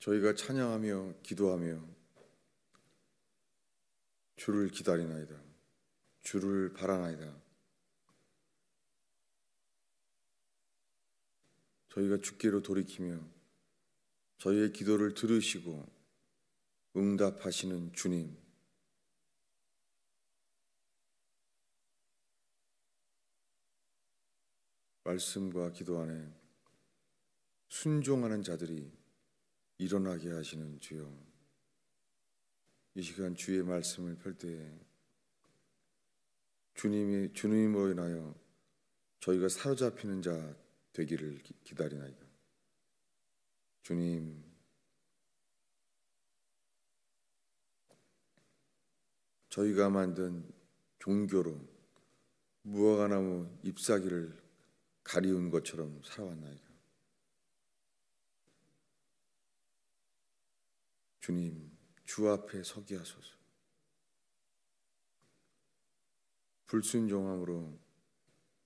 저희가 찬양하며 기도하며 주를 기다리나이다. 주를 바라나이다. 저희가 주께로 돌이키며 저희의 기도를 들으시고 응답하시는 주님, 말씀과 기도 안에 순종하는 자들이 일어나게 하시는 주여, 이 시간 주의 말씀을 펼 때에 주님으로 인하여 저희가 사로잡히는 자 되기를 기다리나이다. 주님, 저희가 만든 종교로 무화과나무 잎사귀를 가리운 것처럼 살아왔나이다. 주님, 주 앞에 서게 하소서. 불순종함으로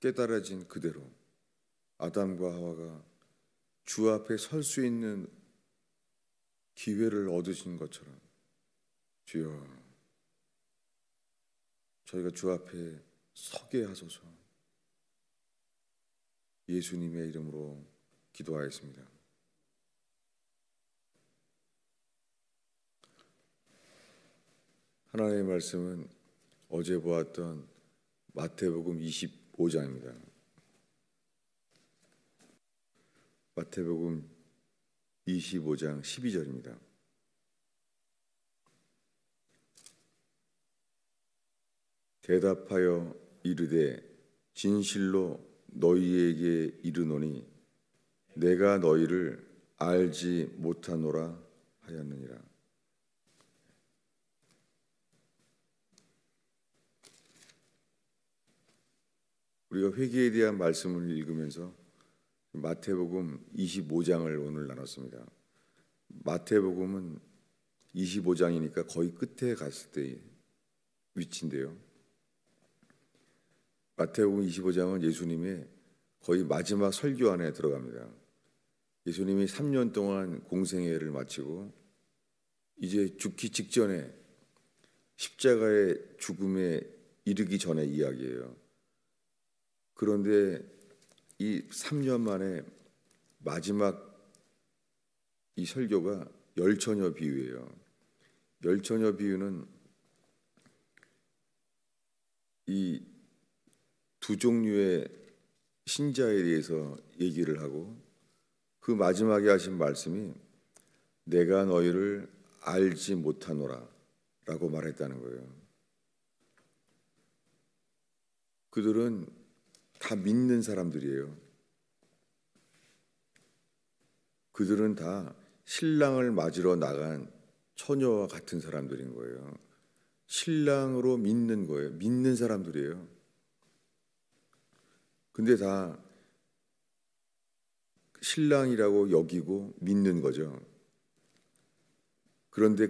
깨달아진 그대로 아담과 하와가 주 앞에 설 수 있는 기회를 얻으신 것처럼 주여, 저희가 주 앞에 서게 하소서. 예수님의 이름으로 기도하였습니다. 하나님의 말씀은 어제 보았던 마태복음 25장입니다. 마태복음 25장 12절입니다. 대답하여 이르되 진실로 너희에게 이르노니 내가 너희를 알지 못하노라 하였느니라. 우리가 회개에 대한 말씀을 읽으면서 마태복음 25장을 오늘 나눴습니다. 마태복음은 25장이니까 거의 끝에 갔을 때의 위치인데요. 마태복음 25장은 예수님의 거의 마지막 설교 안에 들어갑니다. 예수님이 3년 동안 공생애를 마치고 이제 죽기 직전에 십자가의 죽음에 이르기 전의 이야기예요. 그런데 이 3년 만에 마지막 이 설교가 열처녀 비유예요. 열처녀 비유는 이 두 종류의 신자에 대해서 얘기를 하고 그 마지막에 하신 말씀이 내가 너희를 알지 못하노라 라고 말했다는 거예요. 그들은 다 믿는 사람들이에요. 그들은 다 신랑을 맞으러 나간 처녀와 같은 사람들인 거예요. 신랑으로 믿는 거예요. 믿는 사람들이에요. 근데 다 신랑이라고 여기고 믿는 거죠. 그런데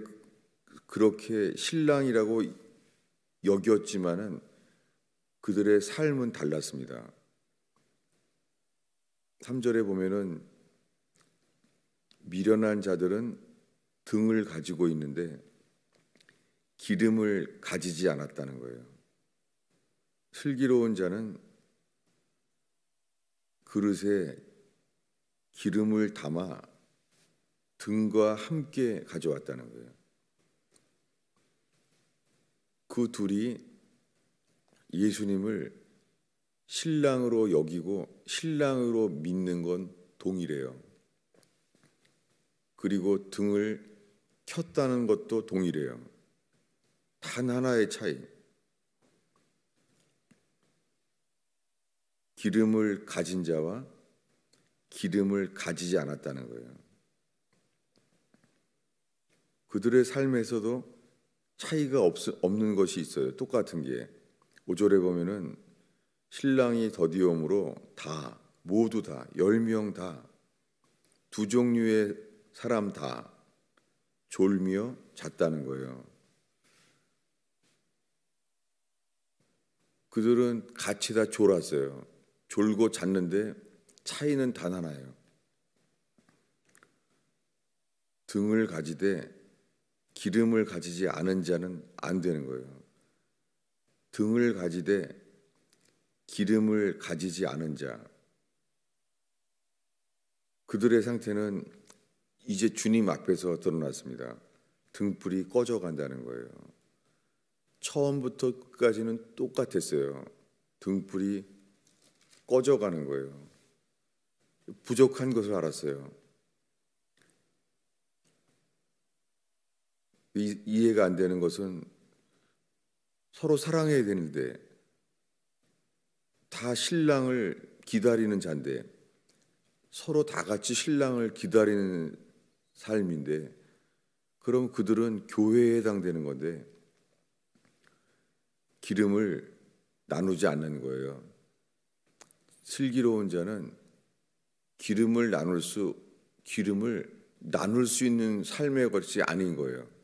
그렇게 신랑이라고 여겼지만은 그들의 삶은 달랐습니다. 3절에 보면은 미련한 자들은 등을 가지고 있는데 기름을 가지지 않았다는 거예요. 슬기로운 자는 그릇에 기름을 담아 등과 함께 가져왔다는 거예요. 그 둘이 예수님을 신랑으로 여기고 신랑으로 믿는 건 동일해요. 그리고 등을 켰다는 것도 동일해요. 단 하나의 차이. 기름을 가진 자와 기름을 가지지 않았다는 거예요. 그들의 삶에서도 차이가 없는 것이 있어요. 똑같은 게 5절에 보면은 신랑이 더디옴으로 다 모두 다 10명 다 두 종류의 사람 다 졸며 잤다는 거예요. 그들은 같이 다 졸았어요. 졸고 잤는데 차이는 단 하나예요. 등을 가지되 기름을 가지지 않은 자는 안 되는 거예요. 등을 가지되 기름을 가지지 않은 자, 그들의 상태는 이제 주님 앞에서 드러났습니다. 등불이 꺼져간다는 거예요. 처음부터 끝까지는 똑같았어요. 등불이 꺼져가는 거예요. 부족한 것을 알았어요. 이해가 안 되는 것은 서로 사랑해야 되는데 다 신랑을 기다리는 자인데 서로 다 같이 신랑을 기다리는 삶인데 그럼 그들은 교회에 해당되는 건데 기름을 나누지 않는 거예요. 슬기로운 자는 기름을 나눌 수 있는 삶의 것이 아닌 거예요.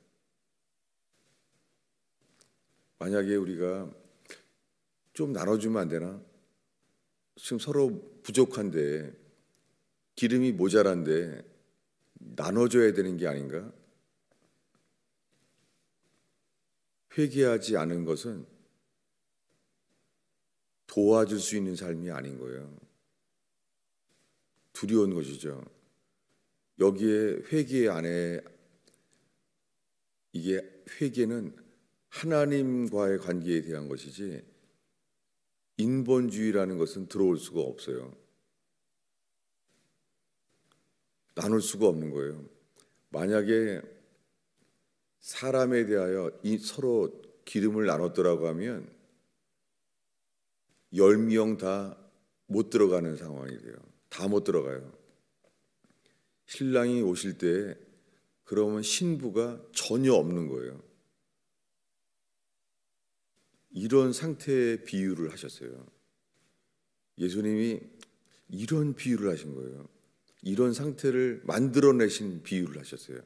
만약에 우리가 좀 나눠주면 안 되나? 지금 서로 부족한데 기름이 모자란데 나눠줘야 되는 게 아닌가? 회개하지 않은 것은 도와줄 수 있는 삶이 아닌 거예요. 두려운 것이죠. 여기에 회개 안에 이게 회개는 하나님과의 관계에 대한 것이지 인본주의라는 것은 들어올 수가 없어요. 나눌 수가 없는 거예요. 만약에 사람에 대하여 서로 기름을 나눴더라고 하면 10명 다 못 들어가는 상황이 돼요. 다 못 들어가요. 신랑이 오실 때 그러면 신부가 전혀 없는 거예요. 이런 상태의 비유를 하셨어요. 예수님이 이런 비유를 하신 거예요. 이런 상태를 만들어내신 비유를 하셨어요.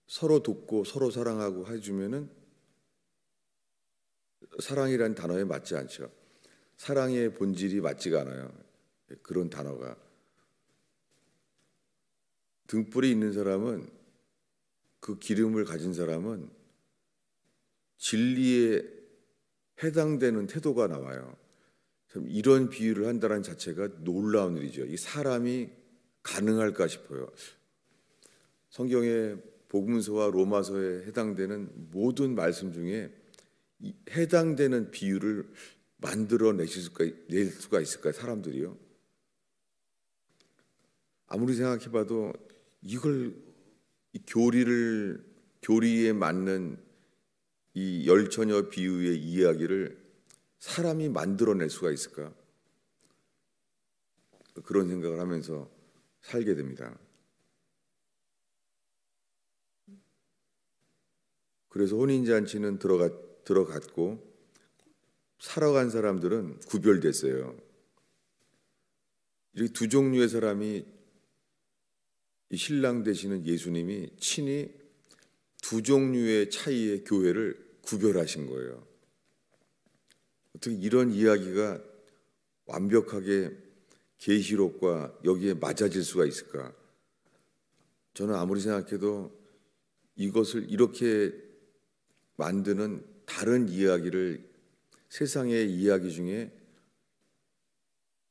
서로 돕고 서로 사랑하고 해주면은 사랑이라는 단어에 맞지 않죠. 사랑의 본질이 맞지가 않아요. 그런 단어가. 등불이 있는 사람은, 그 기름을 가진 사람은 진리에 해당되는 태도가 나와요. 참 이런 비유를 한다는 자체가 놀라운 일이죠. 이 사람이 가능할까 싶어요. 성경의 복음서와 로마서에 해당되는 모든 말씀 중에 해당되는 비유를 낼 수가 있을까요? 사람들이요. 아무리 생각해봐도 이걸 교리에 맞는 이 열처녀 비유의 이야기를 사람이 만들어낼 수가 있을까? 그런 생각을 하면서 살게 됩니다. 그래서 혼인잔치는 들어갔고 살아간 사람들은 구별됐어요. 이렇게 두 종류의 사람이, 이 신랑 되시는 예수님이 친히 두 종류의 차이의 교회를 구별하신 거예요. 어떻게 이런 이야기가 완벽하게 계시록과 여기에 맞아질 수가 있을까? 저는 아무리 생각해도 이것을 이렇게 만드는 다른 이야기를, 세상의 이야기 중에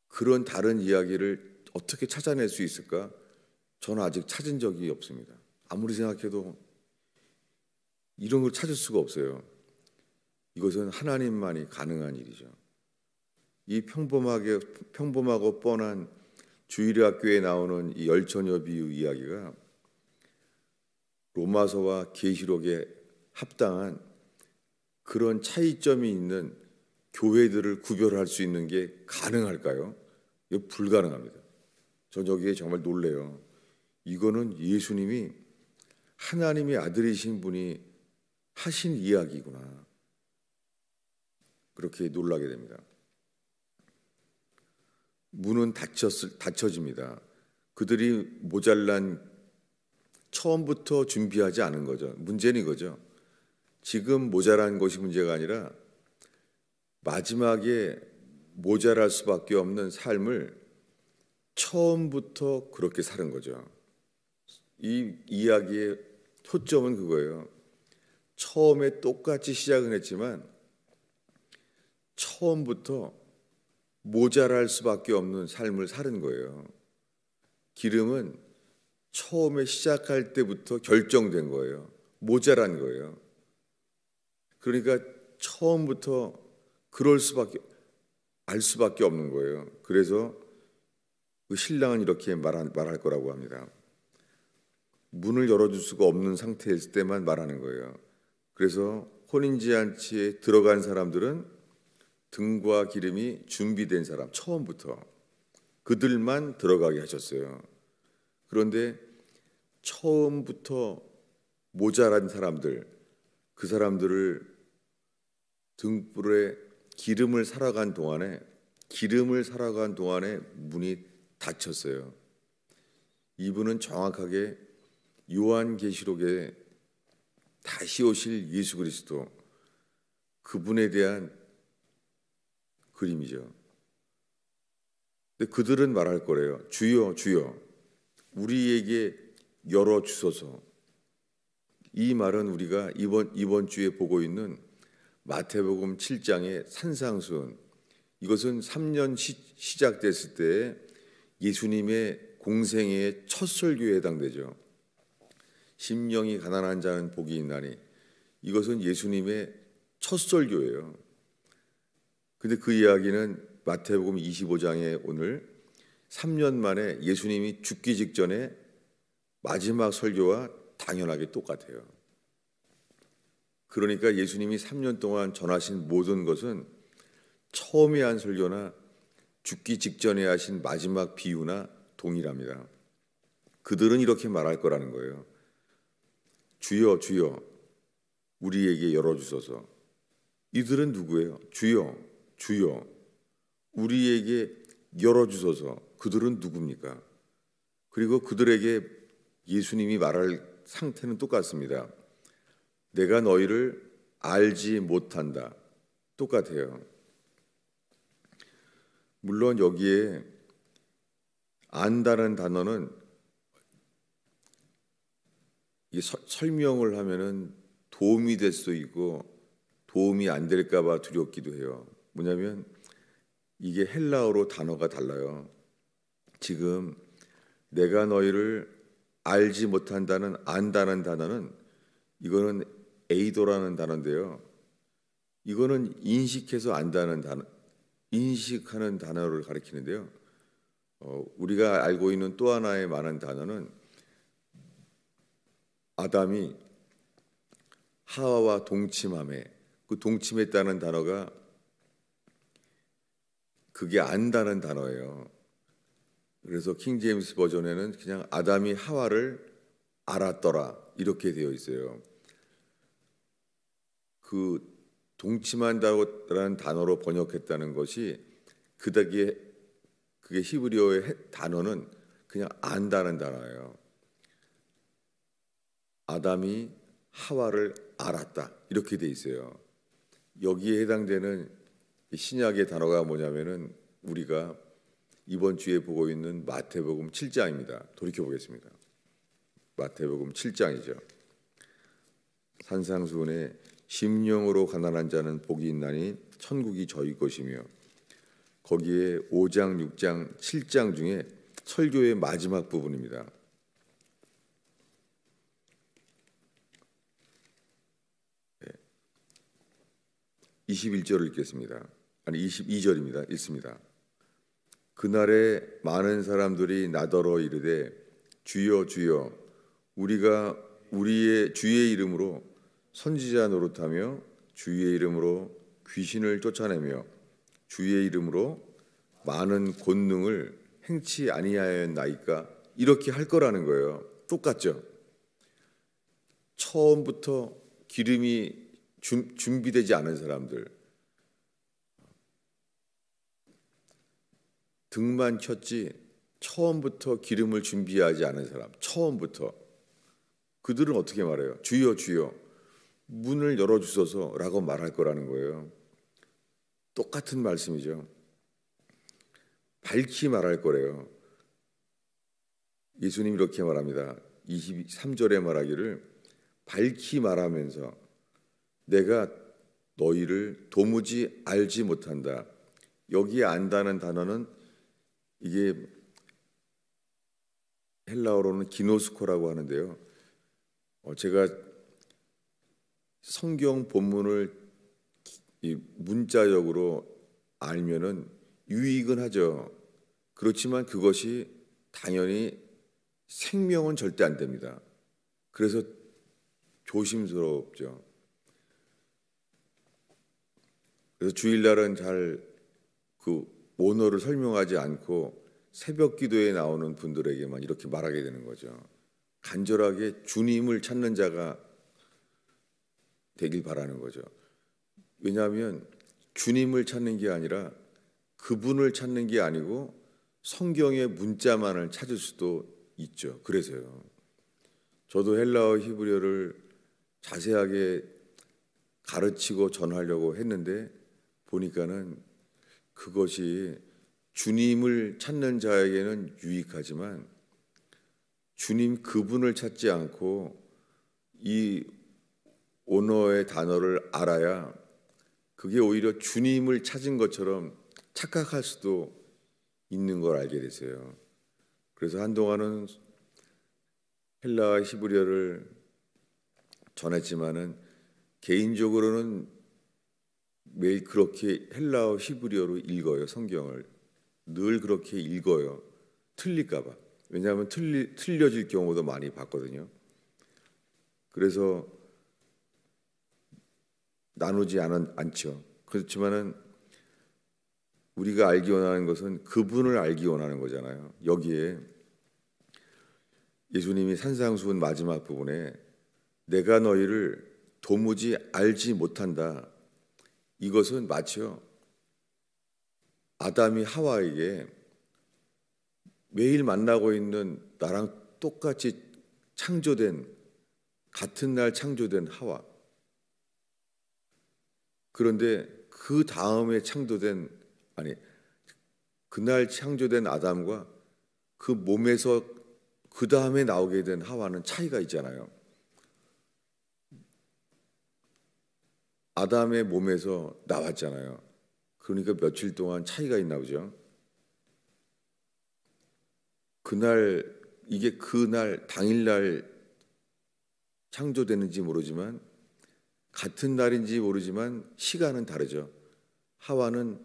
그런 다른 이야기를 어떻게 찾아낼 수 있을까? 저는 아직 찾은 적이 없습니다. 아무리 생각해도 이런 걸 찾을 수가 없어요. 이것은 하나님만이 가능한 일이죠. 이 평범하고 뻔한 주일학교에 나오는 이 열처녀 비유 이야기가 로마서와 계시록에 합당한 그런 차이점이 있는 교회들을 구별할 수 있는 게 가능할까요? 이거 불가능합니다. 전 여기에 정말 놀래요. 이거는 예수님이 하나님의 아들이신 분이 하신 이야기구나. 그렇게 놀라게 됩니다. 문은 닫혀집니다. 그들이 모자란 처음부터 준비하지 않은 거죠. 문제는 이거죠. 지금 모자란 것이 문제가 아니라 마지막에 모자랄 수밖에 없는 삶을 처음부터 그렇게 사는 거죠. 이 이야기의 초점은 그거예요. 처음에 똑같이 시작은 했지만 처음부터 모자랄 수밖에 없는 삶을 사는 거예요. 기름은 처음에 시작할 때부터 결정된 거예요. 모자란 거예요. 그러니까 처음부터 알 수밖에 없는 거예요. 그래서 그 신랑은 이렇게 말할 거라고 합니다. 문을 열어줄 수가 없는 상태일 때만 말하는 거예요. 그래서 혼인잔치에 들어간 사람들은 등과 기름이 준비된 사람, 처음부터 그들만 들어가게 하셨어요. 그런데 처음부터 모자란 사람들, 그 사람들을 등불에 기름을 살아간 동안에 문이 닫혔어요. 이분은 정확하게 요한계시록에 다시 오실 예수 그리스도, 그분에 대한 그림이죠. 근데 그들은 말할 거래요. 주여, 주여, 우리에게 열어주소서. 이 말은 우리가 이번 주에 보고 있는 마태복음 7장의 산상수훈, 이것은 3년 시작됐을 때 예수님의 공생애의 첫 설교에 해당되죠. 심령이 가난한 자는 복이 있나니, 이것은 예수님의 첫 설교예요. 근데 그 이야기는 마태복음 25장에 오늘 3년 만에 예수님이 죽기 직전에 마지막 설교와 당연하게 똑같아요. 그러니까 예수님이 3년 동안 전하신 모든 것은 처음에 한 설교나 죽기 직전에 하신 마지막 비유나 동일합니다. 그들은 이렇게 말할 거라는 거예요. 주여, 주여, 우리에게 열어주소서. 이들은 누구예요? 주여, 주여, 우리에게 열어주소서. 그들은 누굽니까? 그리고 그들에게 예수님이 말할 상태는 똑같습니다. 내가 너희를 알지 못한다. 똑같아요. 물론 여기에 안다는 단어는 설명을 하면은 도움이 될 수도 있고 도움이 안 될까 봐 두렵기도 해요. 뭐냐면 이게 헬라어로 단어가 달라요. 지금 내가 너희를 알지 못한다는 안다는 단어는, 이거는 에이도라는 단어인데요. 이거는 인식해서 안다는 단어, 인식하는 단어를 가리키는데요. 우리가 알고 있는 또 하나의 많은 단어는 아담이 하와와 동침함에, 그 동침했다는 단어가 그게 안다는 단어예요. 그래서 킹 제임스 버전에는 그냥 아담이 하와를 알았더라 이렇게 되어 있어요. 그 동침한다라는 단어로 번역했다는 것이 그게 히브리어의 단어는 그냥 안다는 단어예요. 아담이 하와를 알았다 이렇게 돼 있어요. 여기에 해당되는 신약의 단어가 뭐냐면은 우리가 이번 주에 보고 있는 마태복음 7장입니다. 돌이켜 보겠습니다. 마태복음 7장이죠. 산상수훈에 심령으로 가난한 자는 복이 있나니 천국이 저희 것이며, 거기에 5장, 6장, 7장 중에 설교의 마지막 부분입니다. 21절을 읽겠습니다. 아니 22절입니다. 읽습니다. 그날에 많은 사람들이 나더러 이르되 주여 주여 우리가 우리의 주의 이름으로 선지자 노릇하며 주의 이름으로 귀신을 쫓아내며 주의 이름으로 많은 권능을 행치 아니하였나이까, 이렇게 할 거라는 거예요. 똑같죠? 처음부터 기름이 준비되지 않은 사람들, 등만 켰지 처음부터 기름을 준비하지 않은 사람, 처음부터 그들은 어떻게 말해요? 주여 주여 문을 열어주소서라고 말할 거라는 거예요. 똑같은 말씀이죠. 밝히 말할 거래요. 예수님 이렇게 말합니다. 23절에 말하기를 밝히 말하면서 내가 너희를 도무지 알지 못한다. 여기에 안다는 단어는 이게 헬라어로는 기노스코라고 하는데요. 제가 성경 본문을 문자적으로 알면은 유익은 하죠. 그렇지만 그것이 당연히 생명은 절대 안 됩니다. 그래서 조심스럽죠. 그래서 주일날은 잘 그 원어를 설명하지 않고 새벽 기도에 나오는 분들에게만 이렇게 말하게 되는 거죠. 간절하게 주님을 찾는 자가 되길 바라는 거죠. 왜냐하면 주님을 찾는 게 아니라 그분을 찾는 게 아니고 성경의 문자만을 찾을 수도 있죠. 그래서요. 저도 헬라어 히브리어를 자세하게 가르치고 전하려고 했는데 보니까는 그것이 주님을 찾는 자에게는 유익하지만 주님 그분을 찾지 않고 이 언어의 단어를 알아야 그게 오히려 주님을 찾은 것처럼 착각할 수도 있는 걸 알게 됐어요. 그래서 한동안은 헬라어 히브리어를 전했지만은 개인적으로는 매일 그렇게 헬라어 히브리어로 읽어요. 성경을 늘 그렇게 읽어요. 틀릴까 봐. 왜냐하면 틀려질 경우도 많이 봤거든요. 그래서 나누지 않죠. 그렇지만은 우리가 알기 원하는 것은 그분을 알기 원하는 거잖아요. 여기에 예수님이 산상수훈 마지막 부분에 내가 너희를 도무지 알지 못한다. 이것은 마치요 아담이 하와에게 매일 만나고 있는 나랑 똑같이 창조된 같은 날 창조된 하와, 그런데 그 다음에 그날 창조된 아담과 그 몸에서 그 다음에 나오게 된 하와는 차이가 있잖아요. 아담의 몸에서 나왔잖아요. 그러니까 며칠 동안 차이가 있나 보죠. 그날 당일날 창조되는지 모르지만 같은 날인지 모르지만 시간은 다르죠. 하와는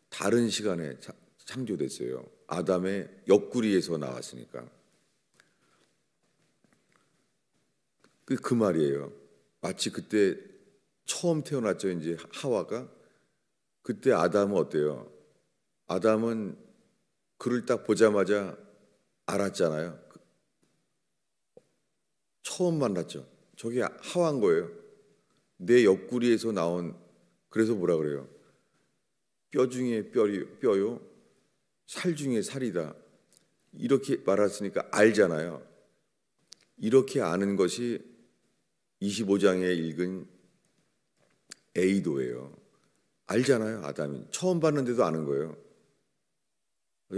다른 시간에 창조됐어요. 아담의 옆구리에서 나왔으니까. 그 말이에요. 마치 그때 처음 태어났죠. 이제 하와가. 그때 아담은 어때요? 아담은 그를 딱 보자마자 알았잖아요. 처음 만났죠. 저게 하와인 거예요. 내 옆구리에서 나온. 그래서 뭐라 그래요? 뼈 중에 뼈요, 살 중에 살이다. 이렇게 말했으니까 알잖아요. 이렇게 아는 것이 25장에 읽은 에이도예요. 알잖아요. 아담이 처음 봤는데도 아는 거예요.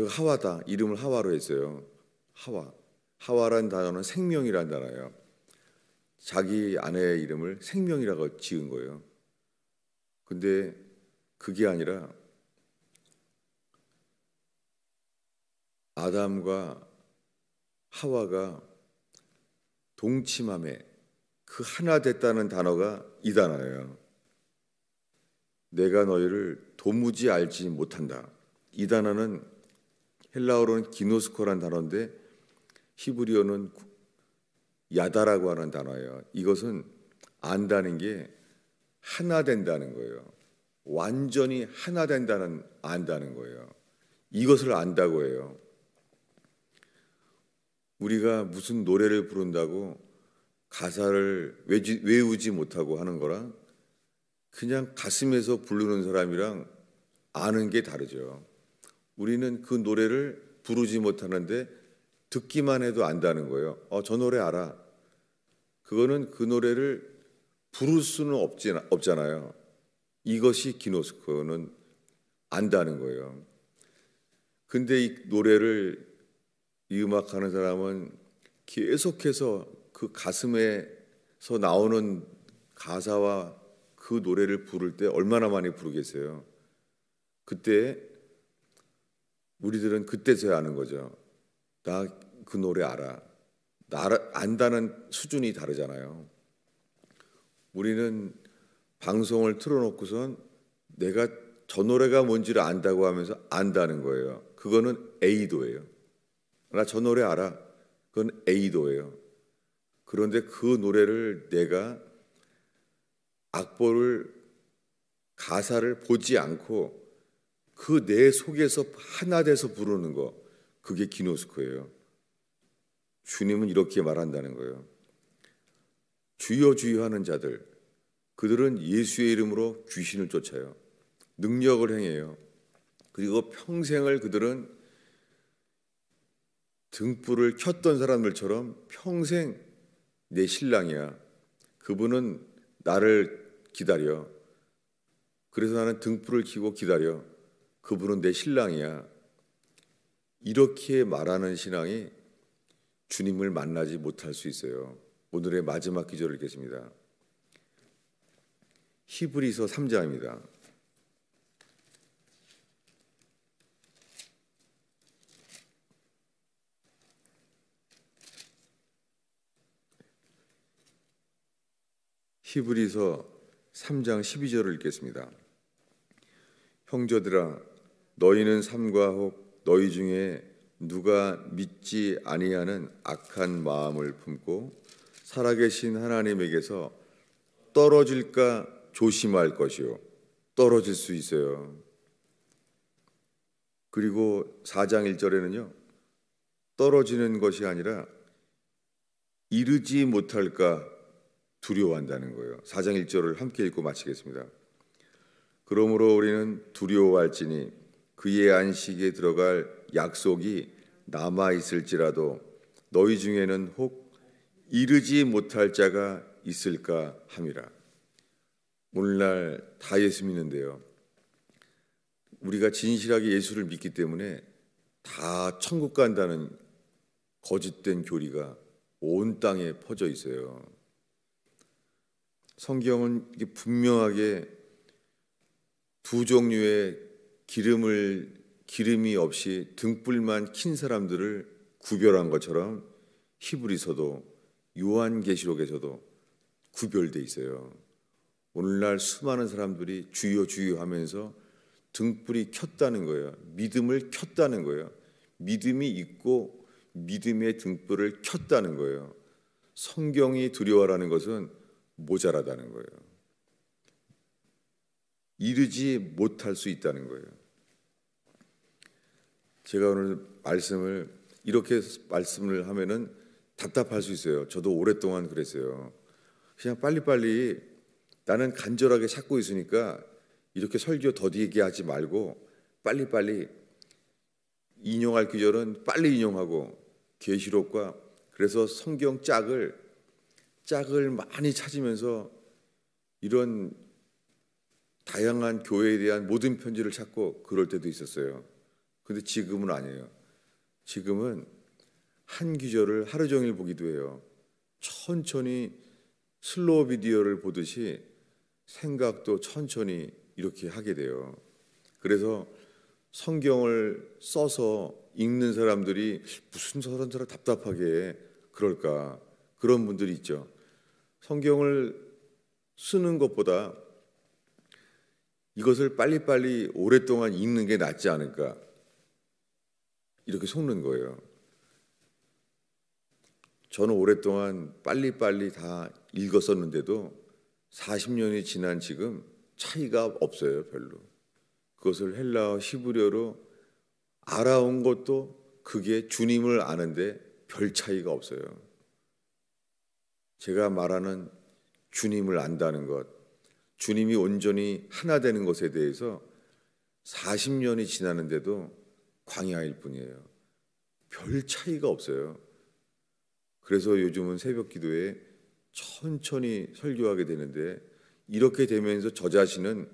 하와다. 이름을 하와로 했어요. 하와란 단어는 생명이란 단어예요. 자기 아내의 이름을 생명이라고 지은 거예요. 근데 그게 아니라 아담과 하와가 동침함에 그 하나 됐다는 단어가 이 단어예요. 내가 너희를 도무지 알지 못한다. 이 단어는 헬라어로는 기노스코란 단어인데 히브리어는 야다라고 하는 단어예요. 이것은 안다는 게 하나 된다는 거예요. 완전히 하나 된다는 안다는 거예요. 이것을 안다고 해요. 우리가 무슨 노래를 부른다고 가사를 외우지 못하고 하는 거랑 그냥 가슴에서 부르는 사람이랑 아는 게 다르죠. 우리는 그 노래를 부르지 못하는데 듣기만 해도 안다는 거예요. 저 노래 알아. 그거는 그 노래를 부를 수는 없잖아요. 이것이 기노스코는 안다는 거예요. 근데 이 노래를 이 음악하는 사람은 계속해서 그 가슴에서 나오는 가사와 그 노래를 부를 때 얼마나 많이 부르겠어요. 그때 우리들은 그때서야 아는 거죠. 나 그 노래 알아. 안다는 수준이 다르잖아요. 우리는 방송을 틀어놓고선 내가 저 노래가 뭔지를 안다고 하면서 안다는 거예요. 그거는 A도예요. 나 저 노래 알아. 그건 A도예요. 그런데 그 노래를 내가 악보를 가사를 보지 않고 그 내 속에서 하나 돼서 부르는 거, 그게 기노스코예요. 주님은 이렇게 말한다는 거예요. 주여 주여 하는 자들, 그들은 예수의 이름으로 귀신을 쫓아요. 능력을 행해요. 그리고 평생을 그들은 등불을 켰던 사람들처럼 평생 내 신랑이야. 그분은 나를 기다려. 그래서 나는 등불을 켜고 기다려. 그분은 내 신랑이야. 이렇게 말하는 신앙이 주님을 만나지 못할 수 있어요. 오늘의 마지막 기절을 읽겠습니다. 히브리서 3장입니다. 히브리서 3장 12절을 읽겠습니다. 형제들아, 너희는 삼가 혹 너희 중에 누가 믿지 아니하는 악한 마음을 품고 살아계신 하나님에게서 떨어질까 조심할 것이요. 떨어질 수 있어요. 그리고 4장 1절에는요. 떨어지는 것이 아니라 이르지 못할까 두려워한다는 거예요. 4장 1절을 함께 읽고 마치겠습니다. 그러므로 우리는 두려워할지니 그의 안식에 들어갈 약속이 남아 있을지라도 너희 중에는 혹 이르지 못할 자가 있을까 함이라. 오늘날 다 예수 믿는데요. 우리가 진실하게 예수를 믿기 때문에 다 천국 간다는 거짓된 교리가 온 땅에 퍼져 있어요. 성경은 분명하게 두 종류의 기름이 없이 등불만 킨 사람들을 구별한 것처럼 히브리서도 요한계시록에서도 구별돼 있어요. 오늘날 수많은 사람들이 주여 주여 하면서 등불이 켰다는 거예요. 믿음을 켰다는 거예요. 믿음이 있고 믿음의 등불을 켰다는 거예요. 성경이 두려워라는 것은 모자라다는 거예요. 이르지 못할 수 있다는 거예요. 제가 오늘 이렇게 말씀을 하면은 답답할 수 있어요. 저도 오랫동안 그랬어요. 그냥 빨리빨리 나는 간절하게 찾고 있으니까 이렇게 설교 더디게 하지 말고 빨리빨리 인용할 구절은 빨리 인용하고 계시록과 그래서 성경 짝을 많이 찾으면서 이런 다양한 교회에 대한 모든 편지를 찾고 그럴 때도 있었어요. 근데 지금은 아니에요. 지금은 한 구절을 하루 종일 보기도 해요. 천천히 슬로우 비디오를 보듯이 생각도 천천히 이렇게 하게 돼요. 그래서 성경을 써서 읽는 사람들이 무슨 저런 사람 답답하게 그럴까, 그런 분들이 있죠. 성경을 쓰는 것보다 이것을 빨리빨리 오랫동안 읽는 게 낫지 않을까, 이렇게 속는 거예요. 저는 오랫동안 빨리빨리 다 읽었었는데도 40년이 지난 지금 차이가 없어요. 별로. 그것을 헬라어 히브리어로 알아온 것도 그게 주님을 아는데 별 차이가 없어요. 제가 말하는 주님을 안다는 것, 주님이 온전히 하나 되는 것에 대해서 40년이 지났는데도 광야일 뿐이에요. 별 차이가 없어요. 그래서 요즘은 새벽 기도에 천천히 설교하게 되는데, 이렇게 되면서 저 자신은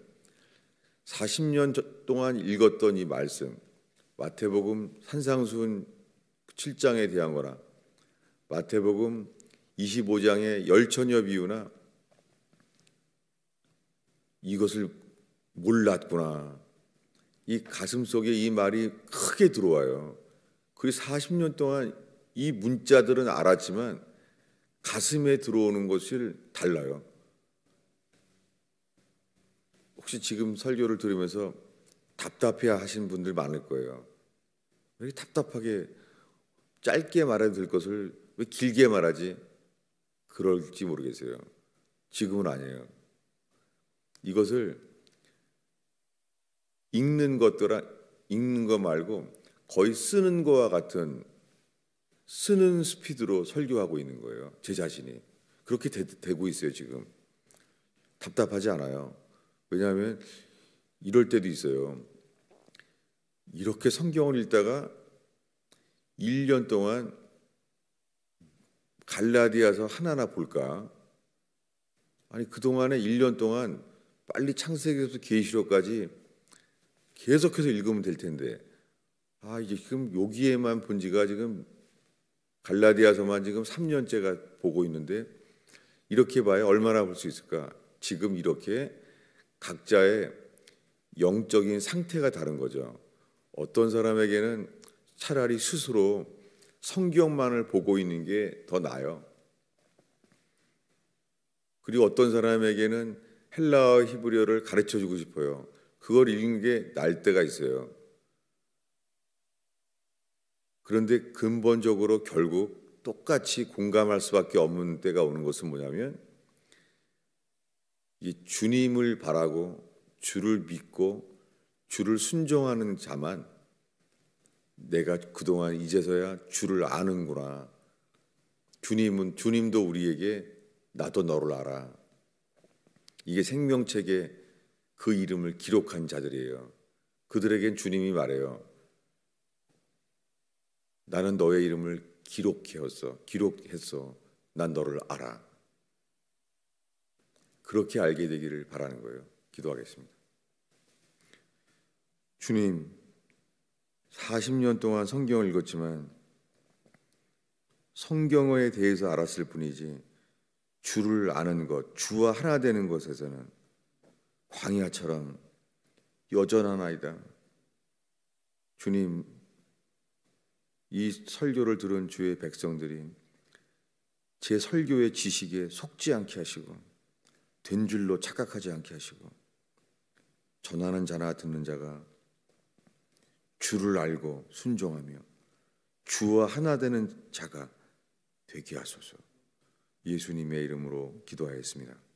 40년 동안 읽었던 이 말씀, 마태복음 산상수훈 7장에 대한 거나 마태복음 25장의 열처녀 비유나 이것을 몰랐구나. 이 가슴 속에 이 말이 크게 들어와요. 그리고 40년 동안 이 문자들은 알았지만 가슴에 들어오는 것이 달라요. 혹시 지금 설교를 들으면서 답답해 하신 분들 많을 거예요. 왜 답답하게 짧게 말해도 될 것을 왜 길게 말하지? 그럴지 모르겠어요. 지금은 아니에요. 이것을 읽는 거 말고 거의 쓰는 거와 같은 쓰는 스피드로 설교하고 있는 거예요. 제 자신이. 그렇게 되고 있어요, 지금. 답답하지 않아요. 왜냐하면 이럴 때도 있어요. 이렇게 성경을 읽다가 1년 동안 갈라디아서 하나하나 볼까? 아니 그동안에 1년 동안 빨리 창세기에서 계시록까지 계속해서 읽으면 될 텐데 이제 지금 여기에만 본 지가 지금 갈라디아서만 지금 3년째가 보고 있는데 이렇게 봐야 얼마나 볼 수 있을까? 지금 이렇게 각자의 영적인 상태가 다른 거죠. 어떤 사람에게는 차라리 스스로 성경만을 보고 있는 게 더 나아요. 그리고 어떤 사람에게는 헬라어 히브리어를 가르쳐 주고 싶어요. 그걸 읽는 게 나을 때가 있어요. 그런데 근본적으로 결국 똑같이 공감할 수밖에 없는 때가 오는 것은 뭐냐면 이 주님을 바라고 주를 믿고 주를 순종하는 자만 내가 그동안 이제서야 주를 아는구나. 주님도 우리에게 나도 너를 알아. 이게 생명책에 그 이름을 기록한 자들이에요. 그들에겐 주님이 말해요. 나는 너의 이름을 기록했어. 난 너를 알아. 그렇게 알게 되기를 바라는 거예요. 기도하겠습니다. 주님, 40년 동안 성경을 읽었지만 성경에 대해서 알았을 뿐이지 주를 아는 것, 주와 하나 되는 것에서는 광야처럼 여전하나이다. 주님, 이 설교를 들은 주의 백성들이 제 설교의 지식에 속지 않게 하시고 된 줄로 착각하지 않게 하시고 전하는 자나 듣는 자가 주를 알고 순종하며 주와 하나 되는 자가 되게 하소서. 예수님의 이름으로 기도하였습니다.